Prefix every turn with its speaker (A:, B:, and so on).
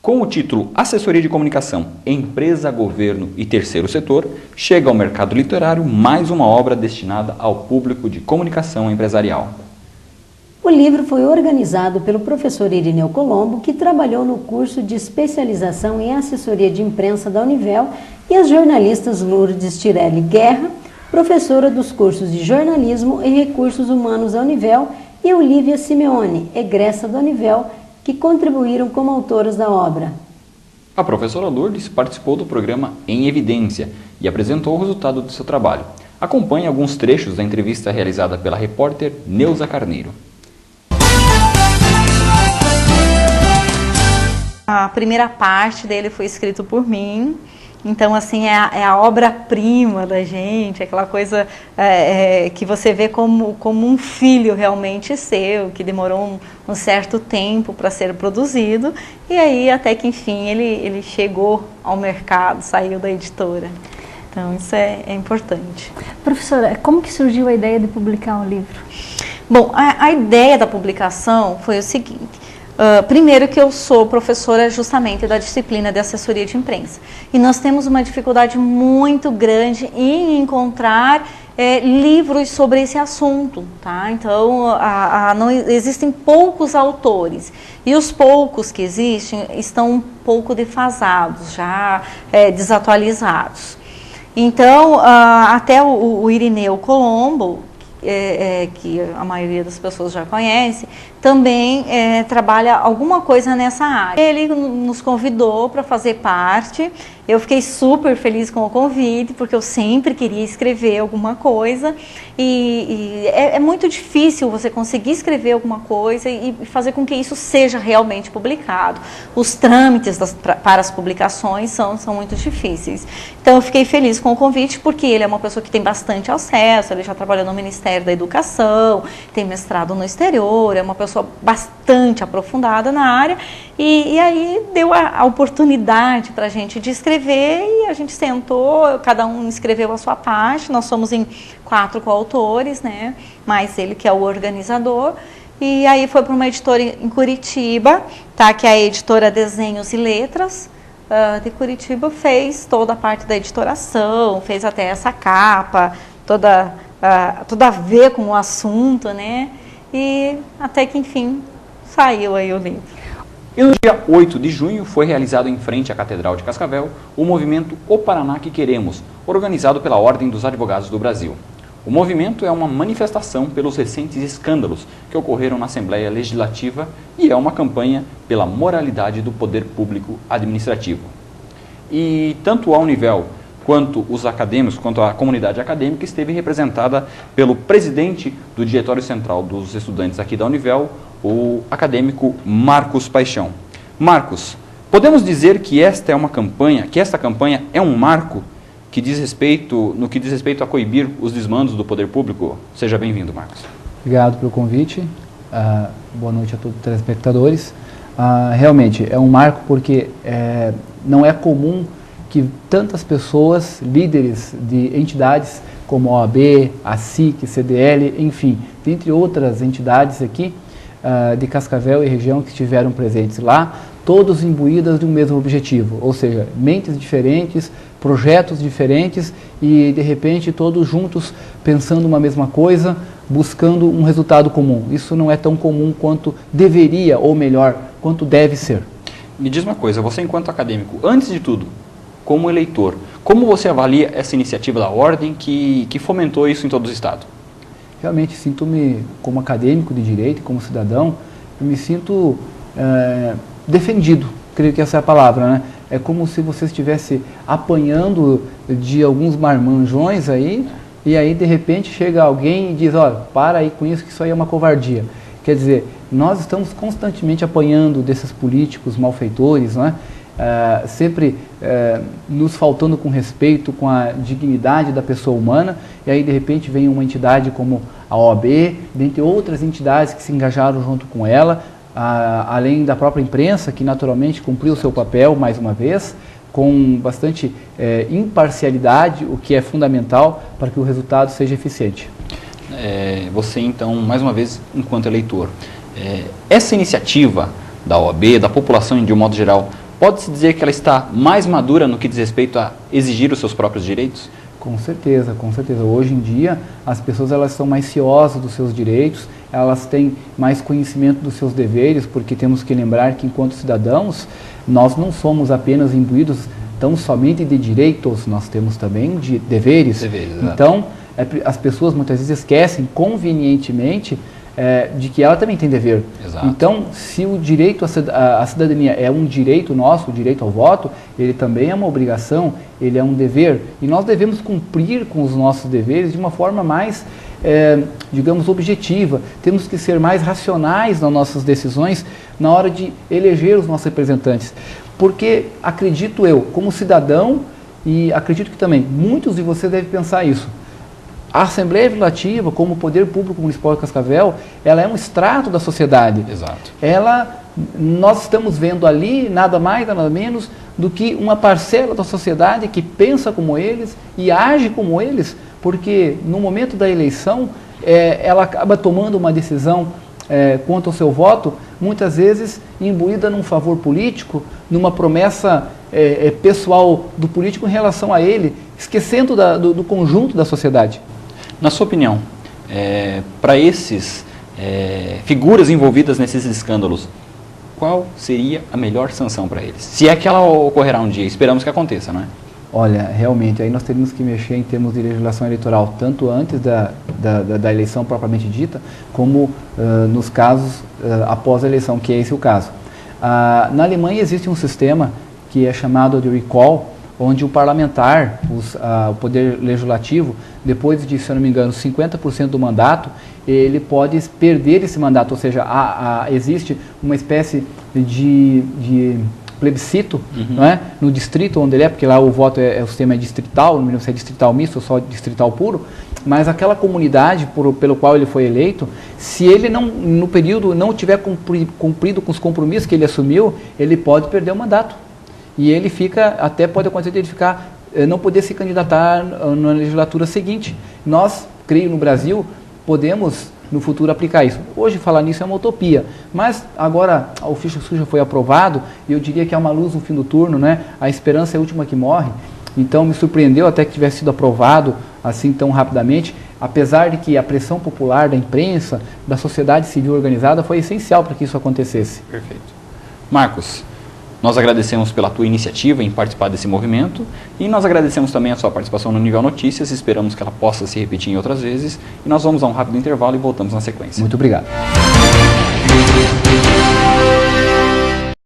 A: Com o título Assessoria de Comunicação, Empresa, Governo e Terceiro Setor, chega ao mercado literário mais uma obra destinada ao público de comunicação empresarial.
B: O livro foi organizado pelo professor Irineu Colombo, que trabalhou no curso de especialização em assessoria de imprensa da Univel, e as jornalistas Lourdes Tirelli Guerra, professora dos cursos de jornalismo e recursos humanos da Univel, e Olívia Simeone, egressa da Univel, que contribuíram como autoras da obra.
A: A professora Lourdes participou do programa Em Evidência e apresentou o resultado do seu trabalho. Acompanhe alguns trechos da entrevista realizada pela repórter Neuza Carneiro.
C: A primeira parte dele foi escrito por mim. Então, assim, é a obra-prima da gente, aquela coisa que você vê como um filho realmente seu, que demorou um certo tempo para ser produzido, e aí até que, enfim, ele chegou ao mercado, saiu da editora. Então, isso é importante.
D: Professora, como que surgiu a ideia de publicar um livro?
C: Bom, a ideia da publicação foi o seguinte. Primeiro que eu sou professora justamente da disciplina de assessoria de imprensa. E nós temos uma dificuldade muito grande em encontrar livros sobre esse assunto, tá? Então, não existem poucos autores. E os poucos que existem estão um pouco defasados, já desatualizados. Então, até o Irineu Colombo, que a maioria das pessoas já conhece, também trabalha alguma coisa nessa área. Ele nos convidou para fazer parte. Eu fiquei super feliz com o convite, porque eu sempre queria escrever alguma coisa, e é muito difícil você conseguir escrever alguma coisa e fazer com que isso seja realmente publicado. Os trâmites para as publicações são muito difíceis. Então eu fiquei feliz com o convite, porque ele é uma pessoa que tem bastante acesso, ele já trabalhou no Ministério da Educação, tem mestrado no exterior, é uma pessoa bastante aprofundada na área, e aí deu a oportunidade para a gente de escrever, e a gente sentou, cada um escreveu a sua parte. Nós somos em 4 coautores, né? Mais ele, que é o organizador, e aí foi para uma editora em Curitiba, tá? Que é a editora Desenhos e Letras de Curitiba, fez toda a parte da editoração, fez até essa capa, toda a ver com o assunto, né? E até que, enfim, saiu aí o livro.
A: E no dia 8 de junho foi realizado em frente à Catedral de Cascavel o movimento O Paraná que Queremos, organizado pela Ordem dos Advogados do Brasil. O movimento é uma manifestação pelos recentes escândalos que ocorreram na Assembleia Legislativa e é uma campanha pela moralidade do poder público administrativo. E tanto a Univel quanto os acadêmicos, quanto a comunidade acadêmica, esteve representada pelo presidente do Diretório Central dos Estudantes aqui da Univel, o acadêmico Marcos Paixão. Marcos, podemos dizer que esta campanha é um marco no que diz respeito a coibir os desmandos do poder público? Seja bem-vindo, Marcos.
E: Obrigado pelo convite. Boa noite a todos os telespectadores. Realmente é um marco porque não é comum que tantas pessoas, líderes de entidades como a OAB, a SIC, CDL, enfim, dentre outras entidades aqui de Cascavel e região que estiveram presentes lá, todos imbuídas de um mesmo objetivo, ou seja, mentes diferentes, projetos diferentes e, de repente, todos juntos pensando uma mesma coisa, buscando um resultado comum. Isso não é tão comum quanto deveria, ou melhor, quanto deve ser.
A: Me diz uma coisa, você enquanto acadêmico, antes de tudo, como eleitor, como você avalia essa iniciativa da Ordem que fomentou isso em todo o Estado?
E: Realmente sinto-me, como acadêmico de direito, como cidadão, eu me sinto defendido, creio que essa é a palavra, né? É como se você estivesse apanhando de alguns marmanjões aí, e aí de repente chega alguém e diz, olha, para aí com isso, que isso aí é uma covardia. Quer dizer, nós estamos constantemente apanhando desses políticos malfeitores, não é? Sempre nos faltando com respeito, com a dignidade da pessoa humana, e aí de repente vem uma entidade como a OAB, dentre outras entidades que se engajaram junto com ela, além da própria imprensa, que naturalmente cumpriu o seu papel mais uma vez, com bastante imparcialidade, o que é fundamental para que o resultado seja eficiente.
A: Você então, mais uma vez, enquanto eleitor, essa iniciativa da OAB, da população de um modo geral, pode-se dizer que ela está mais madura no que diz respeito a exigir os seus próprios direitos?
E: Com certeza, com certeza. Hoje em dia, as pessoas elas são mais ciosas dos seus direitos, elas têm mais conhecimento dos seus deveres, porque temos que lembrar que, enquanto cidadãos, nós não somos apenas imbuídos tão somente de direitos, nós temos também de deveres. Então, as pessoas muitas vezes esquecem convenientemente de que ela também tem dever.
A: Exato.
E: Então, se o direito à cidadania é um direito nosso, o direito ao voto, ele também é uma obrigação, ele é um dever. E nós devemos cumprir com os nossos deveres de uma forma mais, digamos, objetiva. Temos que ser mais racionais nas nossas decisões na hora de eleger os nossos representantes. Porque, acredito eu, como cidadão, e acredito que também muitos de vocês devem pensar isso, a Assembleia Legislativa, como poder público municipal de Cascavel, ela é um extrato da sociedade.
A: Exato.
E: Nós estamos vendo ali nada mais, nada menos do que uma parcela da sociedade que pensa como eles e age como eles, porque no momento da eleição ela acaba tomando uma decisão quanto ao seu voto, muitas vezes imbuída num favor político, numa promessa pessoal do político em relação a ele, esquecendo do conjunto da sociedade.
A: Na sua opinião, para esses figuras envolvidas nesses escândalos, qual seria a melhor sanção para eles? Se é que ela ocorrerá um dia, esperamos que aconteça, não é?
E: Olha, realmente, aí nós teríamos que mexer em termos de legislação eleitoral, tanto antes da eleição propriamente dita, como nos casos após a eleição, que é esse o caso. Na Alemanha existe um sistema que é chamado de recall, onde o parlamentar, o poder legislativo, depois de, se eu não me engano, 50% do mandato, ele pode perder esse mandato, ou seja, existe uma espécie de plebiscito, não é? No distrito onde ele porque lá o voto o sistema é distrital, não me lembro se é distrital misto ou só distrital puro, mas aquela comunidade pelo qual ele foi eleito, se ele no período não tiver cumprido com os compromissos que ele assumiu, ele pode perder o mandato. E ele pode acontecer de ele não poder se candidatar na legislatura seguinte. Nós, creio, no Brasil, podemos no futuro aplicar isso. Hoje falar nisso é uma utopia, mas agora o ficha suja foi aprovado e eu diria que é uma luz no fim do turno, né? A esperança é a última que morre. Então me surpreendeu até que tivesse sido aprovado assim tão rapidamente, apesar de que a pressão popular da imprensa, da sociedade civil organizada foi essencial para que isso acontecesse.
A: Perfeito. Marcos, nós agradecemos pela tua iniciativa em participar desse movimento e nós agradecemos também a sua participação no Nível Notícias, esperamos que ela possa se repetir em outras vezes e nós vamos a um rápido intervalo e voltamos na sequência.
E: Muito obrigado.